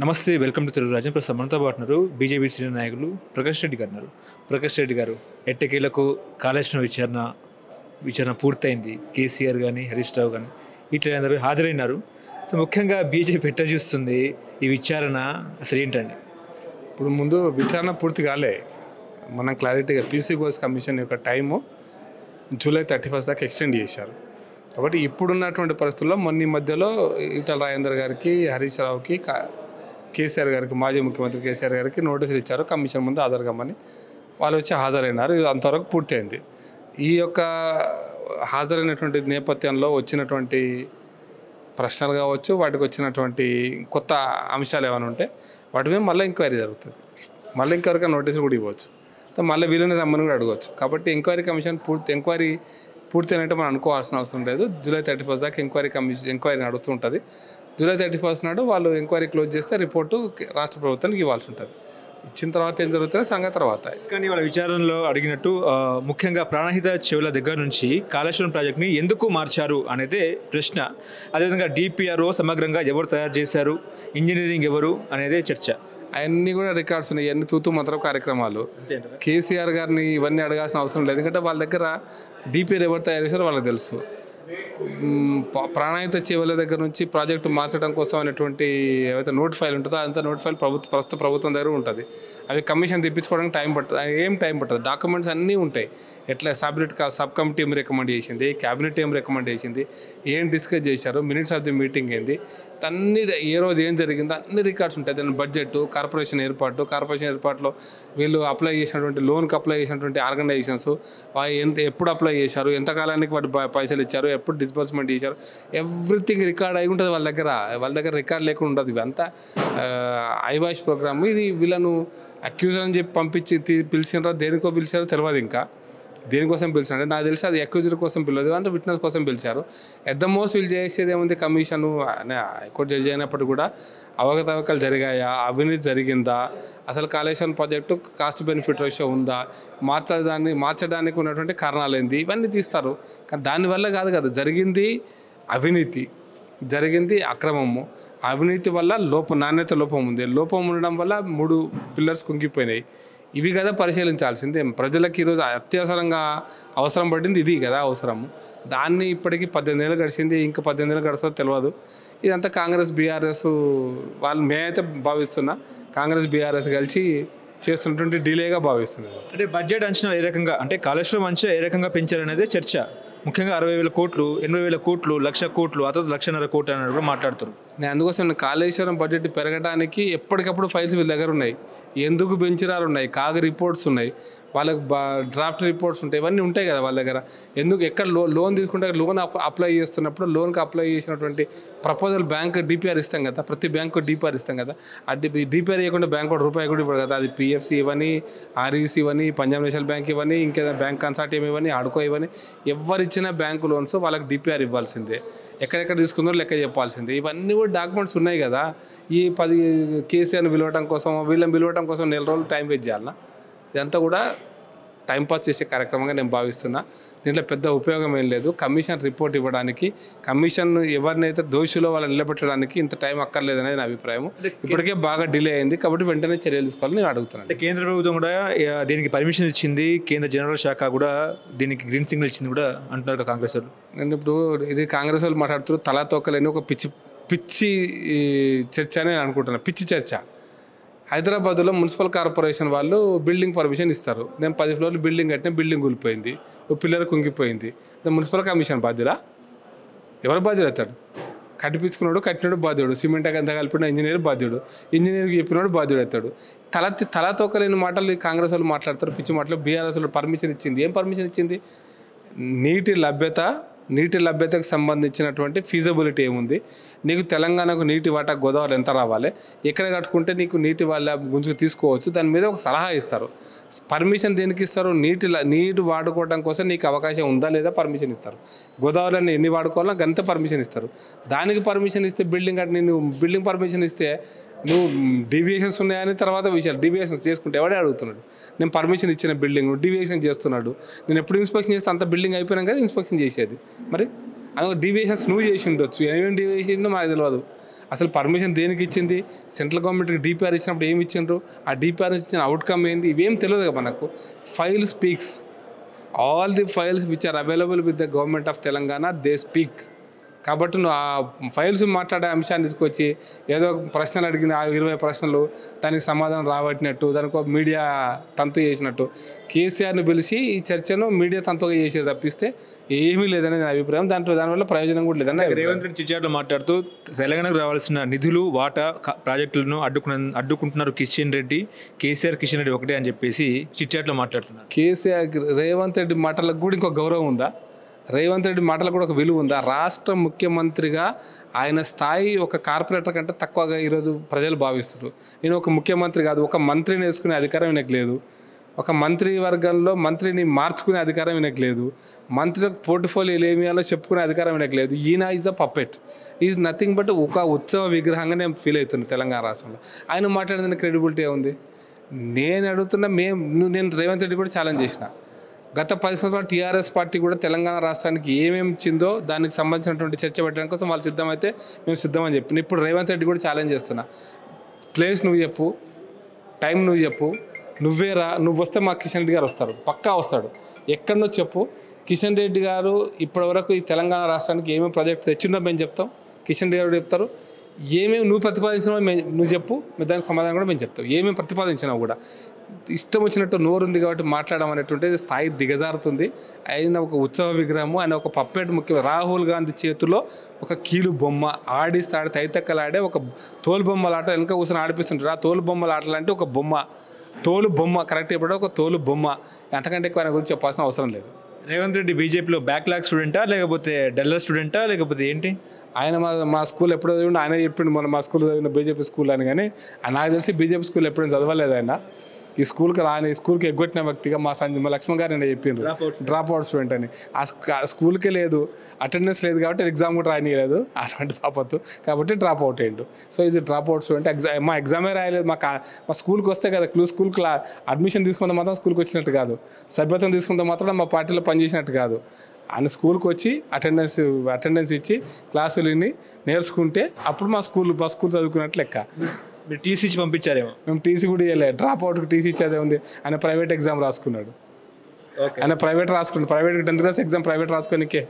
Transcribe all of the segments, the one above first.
నమస్తే welcome to Telugu రాజ్యం. ప్రస్తుతం మనతో పాటు ఉన్నారు బీజేపీ సీనియర్ నాయకులు ప్రకాష్ రెడ్డి గారు ఉన్నారు. ప్రకాష్ రెడ్డి గారు, ఎట్టకేలకు కాళేశ్వరం విచారణ పూర్తయింది. కేసీఆర్ కానీ హరీష్ రావు కానీ ఇట్లా అందరూ హాజరైనారు. సో ముఖ్యంగా బీజేపీ ఎట్లా చూస్తుంది ఈ విచారణ, అసలు ఏంటండి? ఇప్పుడు ముందు విచారణ పూర్తి కాలే. మనం క్లారిటీగా పీసీ ఘోష్ కమిషన్ యొక్క టైము జూలై 31 దాకా ఎక్స్టెండ్ చేశారు. కాబట్టి ఇప్పుడున్నటువంటి పరిస్థితుల్లో మొన్న మధ్యలో ఈటల రాజేందర్ గారికి, హరీష్ రావుకి, కేసీఆర్ గారికి, మాజీ ముఖ్యమంత్రి కేసీఆర్ గారికి నోటీసులు ఇచ్చారు కమిషన్ ముందు హాజరుగామని. వాళ్ళు వచ్చి హాజరైనారు. ఇది అంతవరకు పూర్తయింది. ఈ యొక్క హాజరైనటువంటి నేపథ్యంలో వచ్చినటువంటి ప్రశ్నలు కావచ్చు, వాటికి వచ్చినటువంటి కొత్త అంశాలు ఏమైనా ఉంటే వాటి మీద మళ్ళీ ఎంక్వైరీ జరుగుతుంది. మళ్ళీ ఇంకెవరికైనా నోటీసులు కూడా ఇవ్వచ్చు, మళ్ళీ వీళ్ళని రమ్మని కూడా అడగవచ్చు. కాబట్టి ఎంక్వైరీ కమిషన్ ఎంక్వైరీ పూర్తయినట్టు మనం అనుకోవాల్సిన అవసరం లేదు. జూలై 31 దాకా ఎంక్వైరీ నడుస్తూ ఉంటుంది. జూలై 31 నాడు వాళ్ళు ఎంక్వైరీ క్లోజ్ చేస్తే రిపోర్టు రాష్ట్ర ప్రభుత్వానికి ఇవ్వాల్సి ఉంటుంది. ఇచ్చిన తర్వాత ఏం జరుగుతుందో సంగతి తర్వాత. కానీ వాళ్ళ విచారణలో అడిగినట్టు ముఖ్యంగా ప్రాణహిత చెవుల దగ్గర నుంచి కాళేశ్వరం ప్రాజెక్ట్ని ఎందుకు మార్చారు అనేది ప్రశ్న. అదేవిధంగా డిపిఆర్ఓ సమగ్రంగా ఎవరు తయారు చేశారు, ఇంజనీరింగ్ ఎవరు అనేదే చర్చ. అవన్నీ కూడా రికార్డ్స్ ఉన్నాయి. ఇవన్నీ తూతూ మంత్రం కార్యక్రమాలు. కేసీఆర్ గారిని ఇవన్నీ అడగాల్సిన అవసరం లేదు. ఎందుకంటే వాళ్ళ దగ్గర డిపిఆర్ ఎవరు తయారు చేశారో వాళ్ళకి తెలుసు. ప్రాణాయిత చెవుల దగ్గర నుంచి ప్రాజెక్టు మార్చడం కోసం అనేటువంటి ఏవైతే నోట్ ఫైల్ ఉంటుందో అంత నోట్ ఫైల్ ప్రస్తుత ప్రభుత్వం దగ్గర ఉంటుంది. అవి కమిషన్ తెప్పించుకోవడానికి టైం పడుతుంది. ఏం టైం పడుతుంది, డాక్యుమెంట్స్ అన్నీ ఉంటాయి. ఎట్లా సబ్ కమిటీ ఏం రికమెండ్ చేసింది, క్యాబినెట్ ఏం రికమెండ్ చేసింది, ఏం డిస్కస్ చేశారు, మినిట్స్ ఆఫ్ ది మీటింగ్ ఏంది, అన్ని ఏ రోజు ఏం జరిగిందో అన్ని రికార్డ్స్ ఉంటాయి. దాని బడ్జెట్, కార్పొరేషన్ ఏర్పాటులో వీళ్ళు అప్లై చేసినటువంటి లోన్కి అప్లై చేసినటువంటి ఆర్గనైజేషన్స్, ఎప్పుడు అప్లై చేశారు, ఎంతకాలానికి వాటి పైసలు ఇచ్చారు, ఎప్పుడు డిస్బర్స్మెంట్ చేశారు, ఎవ్రీథింగ్ రికార్డ్ అయి ఉంటుంది వాళ్ళ దగ్గర రికార్డ్ లేకుండా ఉండదు. ఇవంతా ఐవాష్ ప్రోగ్రామ్. ఇది వీళ్ళను అక్యూజర్ అని చెప్పి పంపించి పిలిచినారో దేనికో పిలిచారో తెలియదు. ఇంకా దేనికోసం పిలిచారంటే నాకు తెలిసి అది అక్యూజర్ కోసం పిలవదు, అంటే విట్నెస్ కోసం పిలిచారు. ఎట్ ద మోస్ట్ వీళ్ళు చేసేది ఏముంది, కమిషను హైకోర్టు జడ్జి అయినప్పుడు కూడా అవకతవకలు జరిగాయా, అవినీతి జరిగిందా, అసలు Kaleshwaram project cost benefit ratio ఉందా, మార్చడానికి ఉన్నటువంటి కారణాలు ఏంది, ఇవన్నీ తీస్తారు. కానీ దానివల్ల కాదు కదా, జరిగింది అవినీతి, జరిగింది అక్రమము. అవినీతి వల్ల నాణ్యత లోపం ఉంది. లోపం ఉండడం వల్ల 3 పిల్లర్స్ కుంగిపోయినాయి. ఇవి కదా పరిశీలించాల్సిందే. ప్రజలకు ఈరోజు అత్యవసరంగా అవసరం పడింది ఇది కదా అవసరము. దాన్ని ఇప్పటికీ 18 ఏళ్ళు గడిచింది, ఇంకా 18 ఏళ్ళు గడుస్తుందో తెలియదు. ఇదంతా కాంగ్రెస్ బీఆర్ఎస్ వాళ్ళు మేమైతే భావిస్తున్నా కాంగ్రెస్ బీఆర్ఎస్ కలిసి చేస్తున్నటువంటి డిలేగా భావిస్తున్నారు. అంటే బడ్జెట్ అంచనా ఏ రకంగా, అంటే కాళేశ్వరం అంచనా ఏ రకంగా పెంచారనేదే చర్చ. ముఖ్యంగా 60,000 కోట్లు, 80,000 కోట్లు, 1,00,000 కోట్లు, ఆ తర్వాత 1,50,000 కోట్లు అని కూడా మాట్లాడుతారు. నేను అందుకోసం కాళేశ్వరం బడ్జెట్ పెరగడానికి ఎప్పటికప్పుడు ఫైల్స్ వీళ్ళ దగ్గర ఉన్నాయి. ఎందుకు పెంచినారు ఉన్నాయి, కాగ్ రిపోర్ట్స్ ఉన్నాయి, వాళ్ళకి డ్రాఫ్ట్ రిపోర్ట్స్ ఉంటాయి, ఇవన్నీ ఉంటాయి కదా వాళ్ళ దగ్గర. ఎందుకు ఎక్కడ లోన్ తీసుకుంటే లోన్ అప్లై చేస్తున్నప్పుడు లోన్కి అప్లై చేసినటువంటి ప్రపోజల్ బ్యాంక్ డిపిఆర్ ఇస్తాం కదా, ప్రతి బ్యాంకు డిపిఆర్ ఇస్తాం కదా. డిపిఆర్ ఇవ్వకుండా బ్యాంక్ కూడా రూపాయి కూడా ఇవ్వడు కదా. అది పిఎఫ్సి ఇవ్వని, ఆర్ఈసి ఇవ్వని, పంజాబ్ నేషనల్ బ్యాంక్ ఇవ్వని, ఇంకేదైనా బ్యాంక్ కన్సార్టియం ఇవ్వని, ఆడుకో ఇవ్వని, ఎవరిచ్చిన బ్యాంకు లోన్స్ వాళ్ళకి డిపిఆర్ ఇవ్వాల్సిందే. ఎక్కడెక్కడ తీసుకుందో లెక్క చెప్పాల్సిందే. ఇవన్నీ కూడా డాక్యుమెంట్స్ ఉన్నాయి కదా. ఈ 10 కేసీఆర్ని పిలవడం కోసం, వీళ్ళని పిలవడం కోసం 4 రోజులు టైం వేస్ట్ చేయాలన్నా? ఇదంతా కూడా టైంపాస్ చేసే కార్యక్రమంగా నేను భావిస్తున్నా. దీంట్లో పెద్ద ఉపయోగం ఏం లేదు. కమిషన్ రిపోర్ట్ ఇవ్వడానికి, కమిషన్ ఎవరినైతే దోషులో వాళ్ళని నిలబెట్టడానికి ఇంత టైం అక్కర్లేదనేది నా అభిప్రాయం. ఇప్పటికే బాగా డిలే అయింది కాబట్టి వెంటనే చర్యలు తీసుకోవాలని నేను అడుగుతున్నాను. కేంద్ర ప్రభుత్వం కూడా దీనికి పర్మిషన్ ఇచ్చింది, కేంద్ర జనరల్ శాఖ కూడా దీనికి గ్రీన్ సిగ్నల్ ఇచ్చింది కూడా అంటున్నారు కాంగ్రెస్ వాళ్ళు. నేను ఇప్పుడు ఇది కాంగ్రెస్ వాళ్ళు మాట్లాడుతూ తలా తోకలేని ఒక పిచ్చి చర్చ అని నేను అనుకుంటున్నాను. పిచ్చి చర్చ. హైదరాబాద్లో మున్సిపల్ కార్పొరేషన్ వాళ్ళు బిల్డింగ్ పర్మిషన్ ఇస్తారు. నేను 10 ఫ్లోర్లు బిల్డింగ్ కట్టిన, బిల్డింగ్ కూలిపోయింది, ఒక పిల్లర్ కుంగిపోయింది. మున్సిపల్ కమిషన్ బాధ్యుడా? ఎవరు బాధ్యుడు అవుతాడు? కట్టినోడు బాధ్యుడు, సిమెంట్ అంతా కలిపిన ఇంజనీర్ బాధ్యుడు, ఇంజనీర్కి చెప్పినోడు బాధ్యుడు అవుతాడు. తల తోకలేని మాటలు కాంగ్రెస్ వాళ్ళు మాట్లాడతారు, పిచ్చి మాటలు. బీఆర్ఎస్ వాళ్ళు పర్మిషన్ ఇచ్చింది. ఏం పర్మిషన్ ఇచ్చింది? నీటి లభ్యతకు సంబంధించినటువంటి ఫీజబిలిటీ ఏముంది, నీకు తెలంగాణకు నీటి వాటా గోదావరి ఎంత రావాలి, ఎక్కడ కట్టుకుంటే నీకు నీటి వాళ్ళ గుంజుకు తీసుకోవచ్చు, దాని మీద ఒక సలహా ఇస్తారు. పర్మిషన్ దేనికి ఇస్తారు? నీటి వాడుకోవడం కోసం నీకు అవకాశం ఉందా లేదా పర్మిషన్ ఇస్తారు. గోదావరిని ఎన్ని వాడుకోవాలో గంత పర్మిషన్ ఇస్తారు. దానికి పర్మిషన్ ఇస్తే బిల్డింగ్ పర్మిషన్ ఇస్తే నువ్వు డీవియేషన్స్ ఉన్నాయని తర్వాత విషయాలు డీవియేషన్స్ చేసుకుంటే ఎవడే అడుగుతున్నాడు? నేను పర్మిషన్ ఇచ్చిన బిల్డింగ్ డీవియేషన్ చేస్తున్నాడు. నేను ఎప్పుడు ఇన్స్పెక్షన్ చేస్తే అంత బిల్డింగ్ అయిపోయినా కదా ఇన్స్పెక్షన్ చేసేది. మరి అది డీవియేషన్స్ నువ్వు చేసి ఉండొచ్చు, ఏమేమి డీవియేషన్ మాకు తెలియదు. అసలు పర్మిషన్ దేనికి ఇచ్చింది, సెంట్రల్ గవర్నమెంట్కి డిపిఆర్ ఇచ్చినప్పుడు ఏమి ఇచ్చిండ్రు, ఆ డిపిఆర్ ఇచ్చిన అవుట్కమ్ ఏంది, ఇవేం తెలియదు కదా మనకు. File speaks, all the files which are available with the government of Telangana they speak. కాబట్టి నువ్వు ఆ ఫైల్స్ మాట్లాడే అంశాన్ని తీసుకొచ్చి ఏదో ప్రశ్నలు అడిగిన 20 ప్రశ్నలు దానికి సమాధానం రాబట్టినట్టు, దానికి ఒక మీడియా తంతు చేసినట్టు కేసీఆర్ని పిలిచి ఈ చర్చను మీడియా తంతుగా చేసేది తప్పిస్తే ఏమీ లేదని నా అభిప్రాయం. దానివల్ల ప్రయోజనం కూడా లేదని. రేవంత్ రెడ్డి చిట్చాట్లో మాట్లాడుతూ తెలంగాణకు రావాల్సిన నిధులు వాటా ప్రాజెక్టులను అడ్డుకుంటున్నారు కిషన్ రెడ్డి, కేసీఆర్ కిషన్ రెడ్డి ఒకటే అని చెప్పేసి చిట్చాట్లో మాట్లాడుతున్నారు. కేసీఆర్ రేవంత్ రెడ్డి మాటలకు కూడా ఇంకొక గౌరవం ఉందా? రేవంత్ రెడ్డి మాటలకు కూడా ఒక విలువ ఉందా? రాష్ట్ర ముఖ్యమంత్రిగా ఆయన స్థాయి ఒక కార్పొరేటర్ కంటే తక్కువగా ఈరోజు ప్రజలు భావిస్తున్నారు. నేను ఒక ముఖ్యమంత్రి కాదు, ఒక మంత్రిని వేసుకునే అధికారం ఈయనకు లేదు, ఒక మంత్రి వర్గంలో మంత్రిని మార్చుకునే అధికారం ఈయనకు లేదు, మంత్రులకు పోర్ట్ఫోలియోలు ఏమియాలో చెప్పుకునే అధికారం ఈయనకు లేదు. ఈయన is a puppet, is nothing but ఒక ఉత్సవ విగ్రహంగా నేను ఫీల్ అవుతుంది తెలంగాణ రాష్ట్రంలో. ఆయన మాట్లాడిన క్రెడిబిలిటీ ఉంది. నేను అడుగుతున్నా, నేను రేవంత్ రెడ్డి కూడా ఛాలెంజ్ చేసిన. గత 10 సంవత్సరాలు టీఆర్ఎస్ పార్టీ కూడా తెలంగాణ రాష్ట్రానికి ఏమేమి ఇచ్చిందో దానికి సంబంధించినటువంటి చర్చ పెట్టడం కోసం వాళ్ళు సిద్ధమైతే మేము సిద్ధమని చెప్పిన. ఇప్పుడు రేవంత్ రెడ్డి కూడా ఛాలెంజ్ చేస్తున్నా, ప్లేస్ నువ్వు చెప్పు, టైం నువ్వు చెప్పు, నువ్వేరా, నువ్వు వస్తే మా కిషన్ రెడ్డి గారు వస్తారు, పక్కా వస్తాడు, ఎక్కడనో చెప్పు. కిషన్ రెడ్డి గారు ఇప్పటివరకు ఈ తెలంగాణ రాష్ట్రానికి ఏమేమి ప్రాజెక్ట్ తెచ్చిందో మేము చెప్తాం, కిషన్ రెడ్డి గారు చెప్తారు. ఏమేమి నువ్వు ప్రతిపాదించినావో నువ్వు చెప్పు, దానికి సమాధానం కూడా మేము చెప్తాం. ఏమేమి ప్రతిపాదించినావు కూడా ఇష్టం వచ్చినట్టు నోరుంది కాబట్టి మాట్లాడడం అనేటువంటిది స్థాయి దిగజారుతుంది. ఆయన ఒక ఉత్సవ విగ్రహము, ఆయన ఒక పప్పెట్. ముఖ్యం రాహుల్ గాంధీ చేతిలో ఒక కీలు బొమ్మ ఆడిస్తాడు, తైతక్కలాడే ఒక తోలు బొమ్మల ఆట వెనక కూర్చొని ఆడిపిస్తుంటారు. ఆ తోలు బొమ్మల ఆటలు అంటే ఒక బొమ్మ, తోలు బొమ్మ కరెక్ట్ చెప్పడం, ఒక తోలు బొమ్మ. అంతకంటే ఎక్కువ ఆయన గురించి చెప్పాల్సిన అవసరం లేదు. రేవంత్ రెడ్డి బీజేపీలో బ్యాక్లాగ్ స్టూడెంటా లేకపోతే డల్లర్ స్టూడెంటా లేకపోతే ఏంటి? ఆయన మా స్కూల్ ఎప్పుడో చదివిండు, ఆయన చెప్పిండు మన మా స్కూల్ చదివిన బీజేపీ స్కూల్ అని. కానీ నాకు తెలిసి బీజేపీ స్కూల్ ఎప్పుడైనా చదవలేదు ఆయన. ఈ స్కూల్కి ఎగ్గొట్టిన వ్యక్తిగా మా లక్ష్మణ్ గారు నేను చెప్పిండ్రు డ్రాప్ అవుట్ స్టూడెంట్ అని. ఆ స్కూల్కే లేదు, అటెండెన్స్ లేదు కాబట్టి ఎగ్జామ్ కూడా రాయలేదు అటువంటి పాపత్తు, కాబట్టి డ్రాప్ అవుట్ అయ్యిండు. సో ఇది డ్రాప్ అవుట్ స్టూడెంట్. మా ఎగ్జామే రాయలేదు. మా స్కూల్కి వస్తే కదా స్కూల్కి అడ్మిషన్ తీసుకుంటే మాత్రం స్కూల్కి వచ్చినట్టు కాదు, సభ్యత్వం తీసుకుంటే మాత్రం మా పార్టీలో పనిచేసినట్టు కాదు. ఆయన స్కూల్కి వచ్చి అటెండెన్స్ ఇచ్చి క్లాసులు విని నేర్చుకుంటే అప్పుడు మా స్కూల్ చదువుకున్నట్టు లెక్క. మీరు టీసీ ఇచ్చి పంపించారేమో? మేము టీసీ కూడా ఇవ్వలేదు, డ్రాప్ అవుట్కి టీసీ ఇచ్చేదే ఉంది. ఆయన ప్రైవేట్ ఎగ్జామ్ రాసుకున్నాడు, ఆయన private 10th class exam private రాసుకోనికే,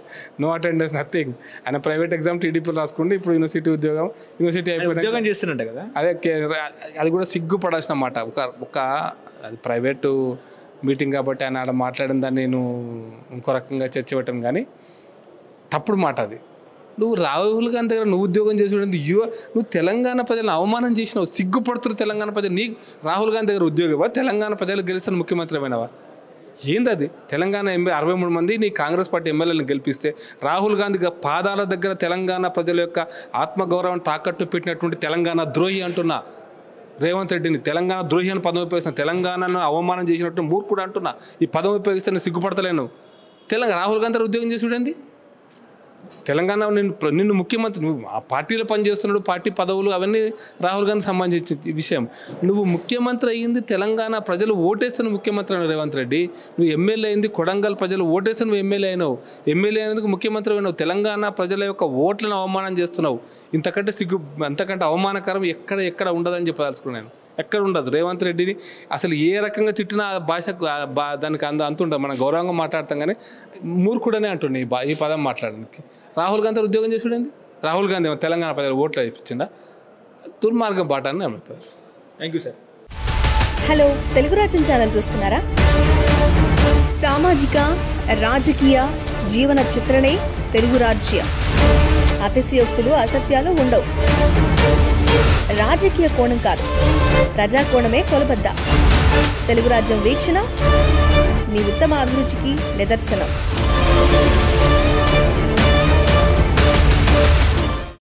నో అటెండెన్స్ నథింగ్. ఆయన ప్రైవేట్ ఎగ్జామ్ టీడీపీలో రాసుకుంటే ఇప్పుడు యూనివర్సిటీ అయిపోయి చేస్తున్నట్టు కదా. అది కూడా సిగ్గుపడాల్సిన మాట. అది ప్రైవేటు మీటింగ్ కాబట్టి ఆయన ఆడ మాట్లాడిన దాన్ని నేను ఇంకో రకంగా చర్చ పెట్టాను. కానీ తప్పుడు మాట అది. నువ్వు రాహుల్ గాంధీ దగ్గర నువ్వు ఉద్యోగం చేసి నువ్వు తెలంగాణ ప్రజలను అవమానం చేసినావు, సిగ్గుపడుతున్నారు తెలంగాణ ప్రజలు. నీ రాహుల్ గాంధీ దగ్గర ఉద్యోగమా? తెలంగాణ ప్రజలు గెలిచిన ముఖ్యమంత్రి అయినావా? ఏంది అది? తెలంగాణ 63 మంది నీ కాంగ్రెస్ పార్టీ ఎమ్మెల్యేలను గెలిపిస్తే రాహుల్ గాంధీ పాదాల దగ్గర తెలంగాణ ప్రజల యొక్క ఆత్మగౌరవం తాకట్టు పెట్టినటువంటి తెలంగాణ ద్రోహి అంటున్నా రేవంత్ రెడ్డిని. తెలంగాణ ద్రోహి అని పదం ఉపయోగిస్తున్నా, తెలంగాణను అవమానం చేసినట్టు మూర్ఖుడు అంటున్నా. ఈ పదం ఉపయోగిస్తే నేను సిగ్గుపడతలేను. రాహుల్ గాంధీ ఉద్యోగం చేసి చూడండి. తెలంగాణ నిన్ను ముఖ్యమంత్రి, నువ్వు ఆ పార్టీలో పనిచేస్తున్నాడు, పార్టీ పదవులు అవన్నీ రాహుల్ గాంధీ సంబంధించిన విషయం. నువ్వు ముఖ్యమంత్రి అయ్యింది తెలంగాణ ప్రజలు ఓటేస్తున్న ముఖ్యమంత్రి అయినావు రేవంత్ రెడ్డి. నువ్వు ఎమ్మెల్యే అయింది కొడంగల్ ప్రజలు ఓటేస్తే నువ్వు ఎమ్మెల్యే అయినావు. ఎమ్మెల్యే అయినందుకు ముఖ్యమంత్రి అయినావు. తెలంగాణ ప్రజల యొక్క ఓట్లను అవమానం చేస్తున్నావు. అంతకంటే అవమానకరం ఎక్కడ ఉండదని చెప్పదలుచుకున్నాను. ఎక్కడ ఉండదు. రేవంత్ రెడ్డిని అసలు ఏ రకంగా తిట్టినా భాషకు దానికి అంతుండదు. మనం గౌరవంగా మాట్లాడతాం కానీ మూర్ఖుడనే అంటుండే ఈ పదం మాట్లాడడానికి. రాహుల్ గాంధీ ఉద్యోగం చేసి చూడండి. రాహుల్ గాంధీ తెలంగాణ ప్రజలు ఓట్లు ఇప్పించిందా? దుర్మార్గం బాట అని అనిపిస్తుంది. Thank you sir. Hello, Telugu రాజ్యం ఛానల్ చూస్తున్నారా? సామాజిక రాజకీయ జీవన చిత్రణే తెలుగు రాజ్యం. అతిశయోక్తులు అసత్యాలు ఉండవు. రాజకీయ కోణం కాదు, ప్రజా కోణమే కొలబద్ద. తెలుగు రాజ్యం వీక్షణ మీ ఉత్తమ అభిరుచికి నిదర్శనం.